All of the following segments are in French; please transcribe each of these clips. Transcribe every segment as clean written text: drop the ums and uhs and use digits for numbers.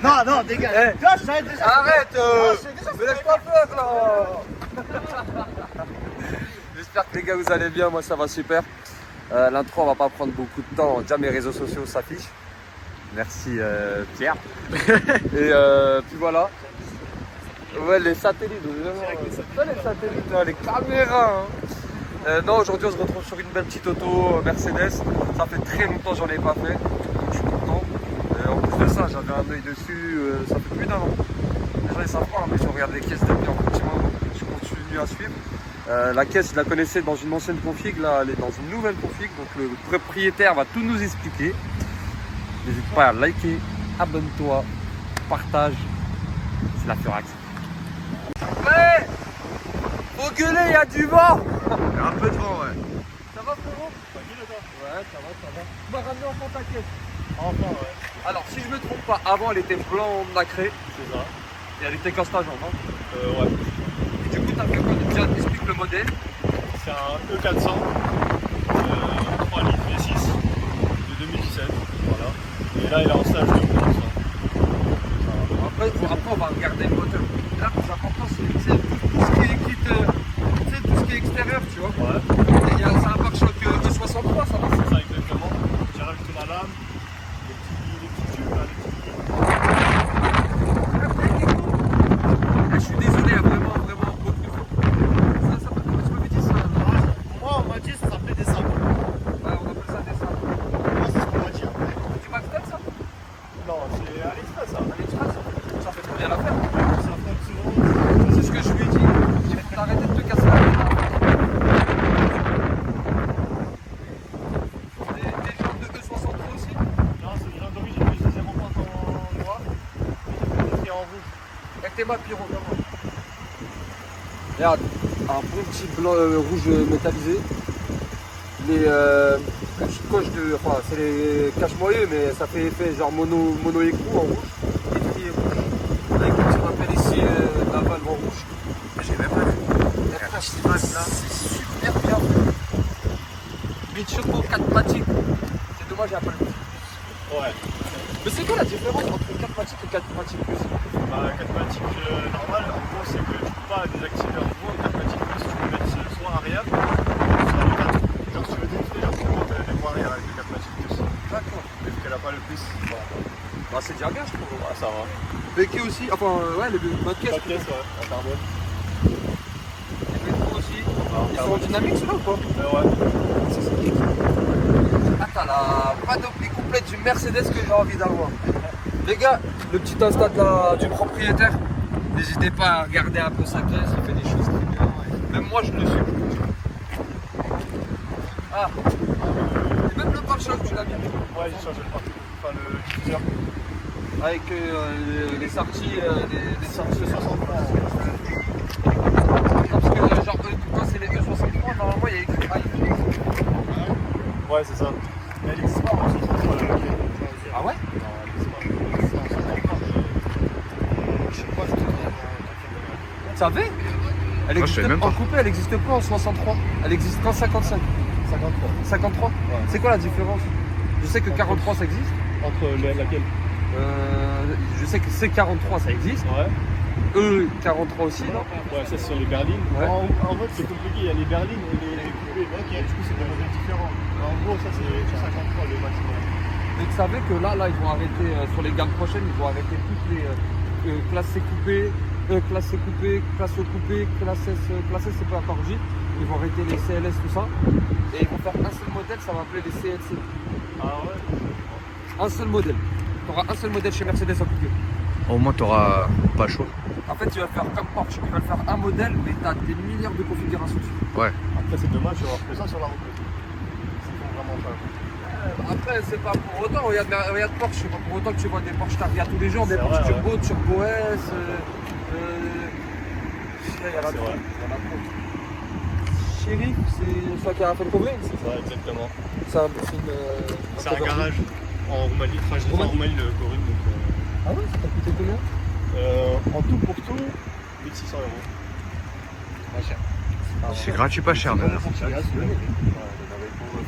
Non, non, dégage. Eh. Là, je savais déjà. Arrête déjà, me laisse pas faire là. J'espère que les gars vous allez bien, moi ça va super. L'intro on va pas prendre beaucoup de temps, déjà mes réseaux sociaux s'affichent. Merci Pierre. Et puis voilà. Ouais les satellites, vraiment. Les satellites, les caméras. Hein. Non, aujourd'hui on se retrouve sur une belle petite auto Mercedes. Ça fait très longtemps que j'en ai pas fait. Donc je suis content. En plus de ça, j'avais un œil dessus, ça fait plus d'un an. Les gens ils savent pas, mais je regarde les caisses depuis un petit moment. Je continue à suivre. La caisse, je la connaissais dans une ancienne config, là elle est dans une nouvelle config. Donc le propriétaire va tout nous expliquer. N'hésite pas à liker, abonne-toi, partage. C'est la Furax. Ouais, faut gueuler, il y a du vent. Il y a un peu de vent, ouais. Ça va frérot? Ouais, ça va. Tu m'as ramené enfant ta caisse. Enfin, ouais. Alors si je me trompe pas, avant elle était blanc nacré C'est ça. et elle était costage non? Ouais. Et du coup t'as fait quoi? Déjà explique le modèle. C'est un E400, 3 litres V6 de 2017. Voilà. Et là, il est en stage de production. Après on va regarder le moteur. Là le plus important c'est tout ce qui est kit, tout ce qui est extérieur tu vois. Ouais. Et c'est un pare-choc E63 ça va? C'est ça exactement. J'ai rajouté la lame, les petits tubes là, Je suis désolé, vraiment gros truc. Ça peut tu m'avais dit ça? Moi, on m'a dit ça s'appelait des sables. Ouais, on appelle ça des sables. Moi, c'est ce qu'on m'a dit après. Tu m'acceptes ça? Non, c'est AliExpress ça. AliExpress? Ça fait trop bien l'affaire. Ça frappe souvent. C'est ce que je lui ai dit. Il faut t'arrêter de te casser la tête. Des gens de E63 aussi? Non, c'est déjà d'origine, mais je les ai remontés en noir. Et en rouge. Avec tes mains, Pierrot, vraiment. Regarde, un bon petit blanc, rouge métallisé. Les petites coches de. Enfin, c'est les cache-moyeux, mais ça fait effet genre mono écrou en rouge. Et puis rouge. Avec le petit rappel ici, la valve en rouge. J'ai même pas vu. C'est super bien fait. Bit Choco 4 matic. C'est dommage, il n'y a pas le petit. Ouais. Mais c'est quoi la différence entre 4 matic et 4 matic plus? Bah, 4 matic normal, en gros, c'est que tu peux pas désactiver en gros. 4 matic plus, tu peux mettre soit arrière, soit le 4. Genre, si tu veux détruire les voies arrière avec le 4 matic plus. D'accord. Mais vu qu'elle a pas le plus, voilà. Bah, c'est déjà bien, je trouve. Ouais, ça va. Béquet aussi, enfin, ouais, les bonnes caisses. Pas de caisse, ouais, en carbone. Les métros aussi. Ils sont en dynamique, ceux-là ou pas? Ouais. Ah, t'as la panoplie complète du Mercedes que j'ai envie d'avoir. Les gars, le petit Insta du propriétaire, n'hésitez pas à regarder un peu sa caisse, il fait des choses très bien. Même moi, je le suis. Ah, et même le pare-choc, tu l'as mis. Ouais, j'ai changé le parc. Enfin, le diffuseur. Avec les sorties, des sorties C'est 63. Parce que genre, quand c'est les E63, normalement, il y a écrit iPhone. Ouais, c'est ça. Mais elle existe pas en 63. Ah ouais? Non, elle existe pas. C'est en 63. Je sais pas, je te dis. Tu savais? Elle Moi, je existe savais même en pas. coupé, elle n'existe pas en 63. Elle existe qu'en 55. 53. 53? C'est quoi la différence? Je sais que 43 ça existe. Entre laquelle? Je sais que C43 ça existe. Ouais. E43 aussi, non? Ouais, ça c'est sur les berlines. Ouais. En fait, c'est compliqué. Il y a les berlines et les coupés. Et du coup, c'est des modèles différents. Mais en gros, ça c'est 53 le maximum. Mais vous savez que là, ils vont arrêter, sur les gammes prochaines, ils vont arrêter toutes les classes C coupées, classe C coupée, classe E coupée, classe S, c'est pas encore J. Ils vont arrêter les CLS, tout ça. Et ils vont faire un seul modèle, ça va appeler les CLC. Ah ouais? Un seul modèle. Tu auras un seul modèle chez Mercedes en coupé. Au moins, t'auras pas chaud. En fait, tu vas faire comme Porsche, tu vas faire un modèle, mais tu as des milliards de configurations dessus. Ouais. Après, c'est dommage d'avoir fait ça sur la route. C'est vraiment pas. Après, c'est pas pour autant, regarde Porsche, c'est pas pour autant que tu vois des Porsche Targa tous les jours, des C'est Porsche vrai, Turbo, Turbo S. Il y en a C'est trop. vrai. Il y en a trop. Shérif, c'est celui qui a fait le couvrir ici. C'est ça, exactement. C'est C'est un garage en Roumanie. Enfin, je l'ai fait en Roumanie le Corinne. Donc, Ah ouais, ça t'a coûté combien? en tout pour tout, 1600 €. Pas cher. C'est gratuit, pas cher, même.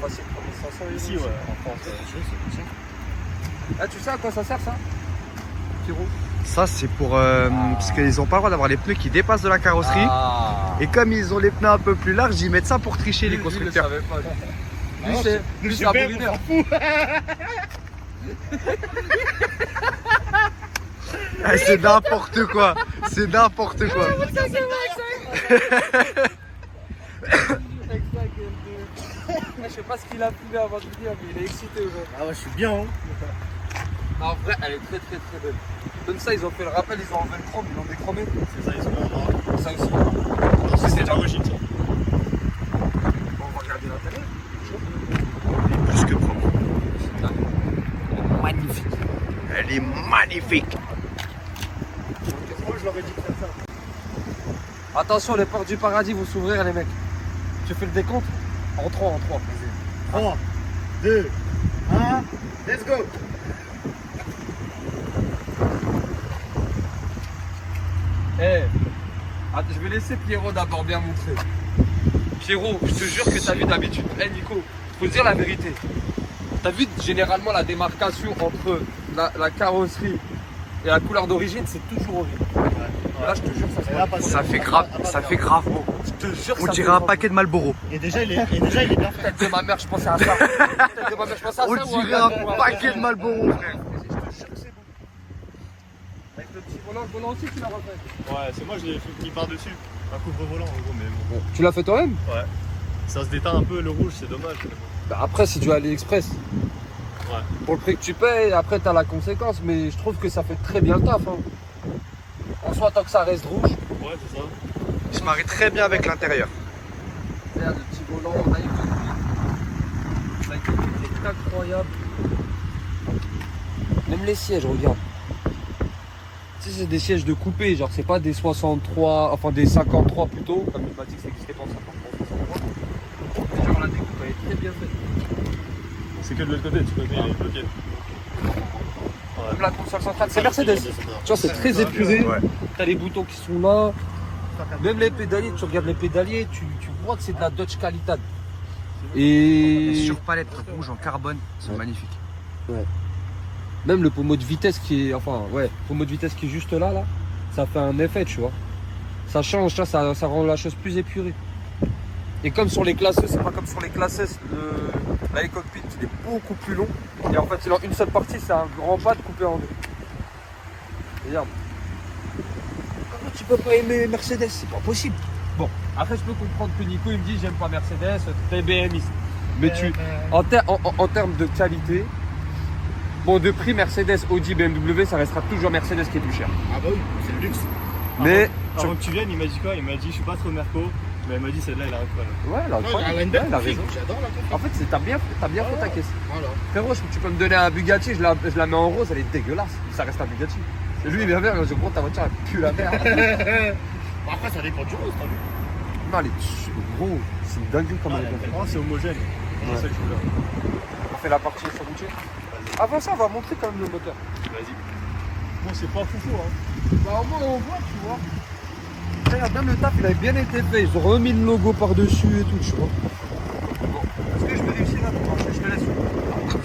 Facile 3500 Ici, ouais, en France, c'est cher. Ah, tu sais à quoi ça sert ça? Pierrot? Ça, c'est pour. Parce qu'ils ont pas le droit d'avoir les pneus qui dépassent de la carrosserie. Ah. Et comme ils ont les pneus un peu plus larges, ils mettent ça pour tricher les constructeurs. Lui, c'est un bourrinaire. Ah, c'est n'importe quoi. C'est n'importe quoi. Je sais pas ce qu'il a fumé avant de venir, mais il est excité aujourd'hui. Ah ouais, je suis bien. Hein. En vrai, elle est très très très belle. Comme ça, ils ont fait le rappel, ils ont enlevé le chrome, ils l'ont déchromé. C'est ça, ils sont en noir. Ça aussi. C'est de l'origine, ça. On va regarder l'intérieur. Plus que propre. Magnifique. Elle est magnifique. Moi, je l'aurais dit comme ça. Attention, les portes du paradis vont s'ouvrir, les mecs. Tu fais le décompte? En 3, en 3. 3, 2, 1, let's go. Eh, je vais laisser Pierrot d'abord bien montrer. Pierrot, je te jure que t'as vu d'habitude. Eh Nico, faut dire la vérité. T'as vu généralement la démarcation entre la carrosserie et la couleur d'origine, c'est toujours horrible. Là, je te jure, ça se voit. Ça fait grave, ça fait grave beau. Je te jure, On ça dirait fait un beau. paquet de Marlboro. Et déjà, il est bien fait. Tête de ma mère, je pensais à ça. Tête de ma mère, je pensais à On ça. dirait un paquet de Marlboro, frère. Je te jure que c'est beau. Avec le petit volant, le volant aussi, tu l'as refait. Ouais, c'est moi, je l'ai mis par-dessus. Un couvre-volant, en gros, mais bon. Tu l'as fait toi-même? Ouais. Ça se déteint un peu, le rouge, c'est dommage. Mais bon. Bah après, c'est du AliExpress. Ouais. Pour le prix que tu payes, après t'as la conséquence, mais je trouve que ça fait très bien le taf. Hein. En soi, tant que ça reste rouge. Ouais, c'est ça. Il se marie très bien avec l'intérieur. Regarde le petit volant, l'aïe est incroyable. Même les sièges, regarde. Tu sais, c'est des sièges de coupé, genre c'est pas des 63, enfin des 53 plutôt, comme il m'a dit que ça existait pas en 53. Mais genre la découpe elle est très bien faite. C'est que de l'autre côté, tu peux mettre les bloquettes. Même la console centrale, c'est Mercedes. Tu vois, c'est très épuré. Ouais. T'as les boutons qui sont là. Même les pédaliers, tu regardes les pédaliers, tu vois que c'est de la Dodge Qualitat. Les Et surpalettes rouges en carbone sont magnifiques. même le pommeau de vitesse qui est, pommeau de vitesse qui est juste là, ça fait un effet, tu vois. Ça change, ça rend la chose plus épurée. Et comme sur les classes, c'est pas comme sur les classes S, la cockpit il est beaucoup plus long. Et en fait, c'est dans une seule partie, c'est un grand pad coupé en deux. Regarde. Comment tu peux pas aimer Mercedes? C'est pas possible. Bon, après je peux comprendre que Nico il me dit j'aime pas Mercedes, t'es BMiste. Mais en termes de qualité, bon de prix Mercedes, Audi, BMW, ça restera toujours Mercedes qui est plus cher. Ah bah oui, c'est le luxe. Mais Avant que tu viennes, il m'a dit quoi? Il m'a dit je suis pas trop Merco, mais il m'a dit celle-là, il arrive pas. ouais, là, il a raison. J'adore la config. En fait, t'as bien fait ta caisse. Voilà. Frérot, tu peux me donner un Bugatti, je la mets en rose, elle est dégueulasse. Ça reste un Bugatti. Et lui, il vient vers, je prends ta voiture, elle pue la merde. Bon, après, ça dépend du rose, t'as vu? Non, elle est gros, c'est une dinguerie comme elle est bien faite. C'est homogène. C'est ça que je voulais. On fait la partie sur routier. Avant ça, on va montrer quand même le moteur. Vas-y. Bon, c'est pas foufou, hein. Bah, au moins, on voit, tu vois. Regarde, même le taf, il avait bien été fait. Ils ont remis le logo par-dessus et tout, tu vois. Bon, est-ce que je vais réussir là? Non, je te laisse.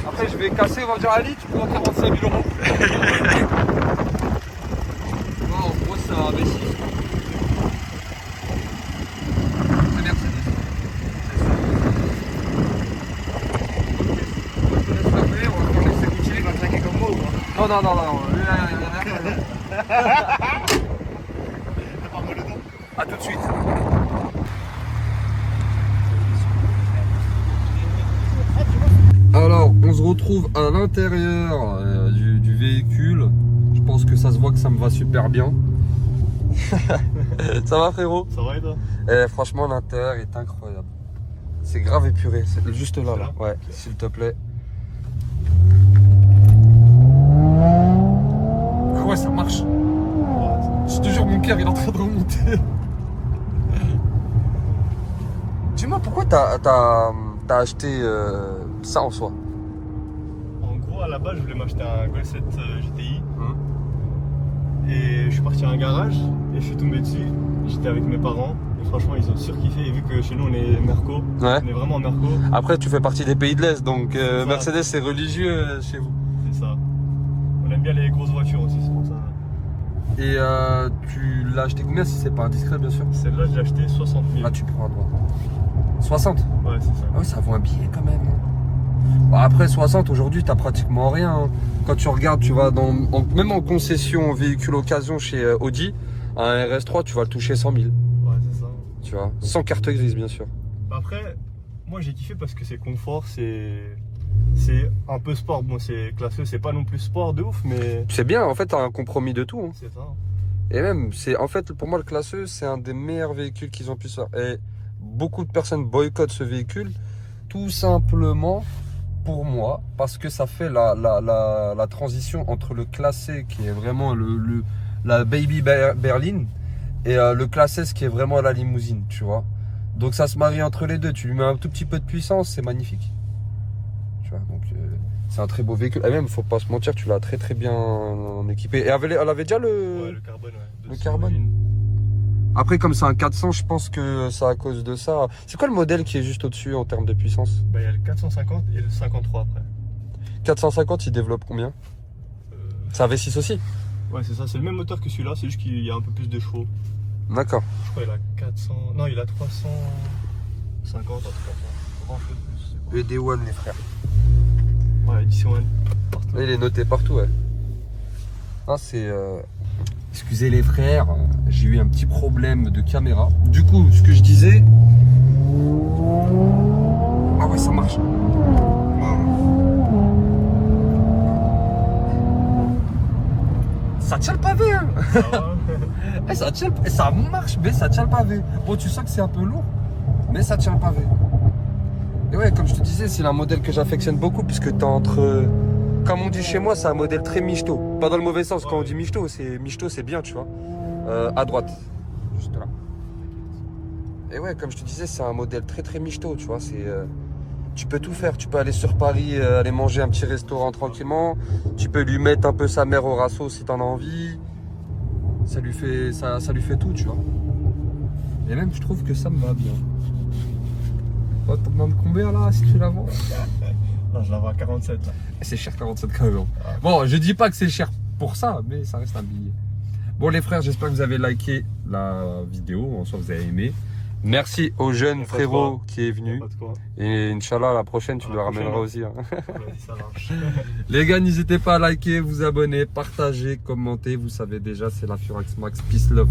Après, je vais casser, on va dire Ali, tu prends 45 000 euros. Non, en gros, c'est un V6. C'est Mercedes. C'est ça. Je te laisse fermer, on va laisser goûter. Il va craquer comme moi ou pas? Non. T'as pas mal le dos? A tout de suite. Alors, on se retrouve à l'intérieur du véhicule. Je pense que ça se voit que ça me va super bien. Ça va frérot? Ça va et toi? Franchement, l'intérieur est incroyable. C'est grave épuré, c'est juste là. Ouais, s'il te plaît. Ah ouais, ça marche. Je te jure, mon cœur il est en train de remonter. Dis-moi, pourquoi t'as acheté ça en soi? En gros, à la base, je voulais m'acheter un Golf 7 GTI. Et je suis parti à un garage et je suis tombé dessus. J'étais avec mes parents et franchement, ils ont surkiffé. Et vu que chez nous, on est Merco, Ouais. on est vraiment Merco, Après, tu fais partie des pays de l'Est, donc ça. Mercedes c'est religieux chez vous. c'est ça. On aime j'aime bien les grosses voitures aussi, c'est pour ça. Et tu l'as acheté combien si c'est pas indiscret, bien sûr? Celle-là, je l'ai acheté 60 000. Là, tu prends à droite. 60? Ouais, c'est ça. Ah oui, ça vaut un billet quand même. Bon, après 60, aujourd'hui, t'as pratiquement rien. Hein. Quand tu regardes, tu vas même en concession véhicule occasion chez Audi, un RS3, tu vas le toucher 100 000. Ouais, c'est ça. Tu vois, sans carte grise, bien sûr. Après, moi j'ai kiffé parce que c'est confort, c'est un peu sport. Bon, c'est classé, c'est pas non plus sport de ouf, mais C'est bien, en fait, t'as un compromis de tout. Hein. c'est ça. Et même, en fait, pour moi, le classeux, c'est un des meilleurs véhicules qu'ils ont pu faire. Et beaucoup de personnes boycottent ce véhicule, tout simplement pour moi, parce que ça fait la transition entre le classé, qui est vraiment la baby berline, et le classe S, qui est vraiment la limousine, tu vois. Donc ça se marie entre les deux. Tu lui mets un tout petit peu de puissance, c'est magnifique. Tu vois, donc c'est un très beau véhicule. Et même, faut pas se mentir, tu l'as très très bien équipé. Et elle avait déjà Ouais, le carbone, ouais. le carbone. Après, comme c'est un 400, je pense que c'est à cause de ça. C'est quoi le modèle qui est juste au-dessus en termes de puissance? Bah, il y a le 450 et le 53 après. 450, il développe combien? C'est un V6 aussi? Ouais, c'est ça, c'est le même moteur que celui-là, c'est juste qu'il y a un peu plus de chevaux. D'accord. Je crois qu'il a 400. Non, il a 350, en tout cas. Grand peu de plus. ED1, les frères. Ouais, édition 1. Partout. Là, il est noté partout, ouais. Ah, c'est. Excusez les frères, j'ai eu un petit problème de caméra. Du coup, ce que je disais. Ah ouais, ça marche. Ça tient le pavé, hein. Eh, ça marche, mais ça tient le pavé. Bon, tu sens que c'est un peu lourd, mais ça tient le pavé. Et ouais, comme je te disais, c'est un modèle que j'affectionne beaucoup, puisque t'es entre. Comme on dit chez moi, c'est un modèle très michto. Pas dans le mauvais sens, quand on dit michto, c'est bien, tu vois. À droite, juste là. Et ouais, comme je te disais, c'est un modèle très très michto, tu vois. Tu peux tout faire. Tu peux aller sur Paris, aller manger un petit restaurant tranquillement. Tu peux lui mettre un peu sa mère au rasso si t'en as envie. Ça lui fait tout, tu vois. Et même, je trouve que ça me va bien. On te demande combien là, si tu la vends? Non, je la vois à 47 là. C'est cher 47 quand même. Bon, je dis pas que c'est cher pour ça, mais ça reste un billet. Bon les frères, j'espère que vous avez liké la vidéo, en soit vous avez aimé. Merci au jeune frérot qui est venu. Pas de quoi. Et Inch'Allah, la prochaine, tu À le la ramèneras prochaine. aussi. Hein. Ouais, ça marche. Les gars, n'hésitez pas à liker, vous abonner, partager, commenter. Vous savez déjà, c'est la Furax Max. Peace, love.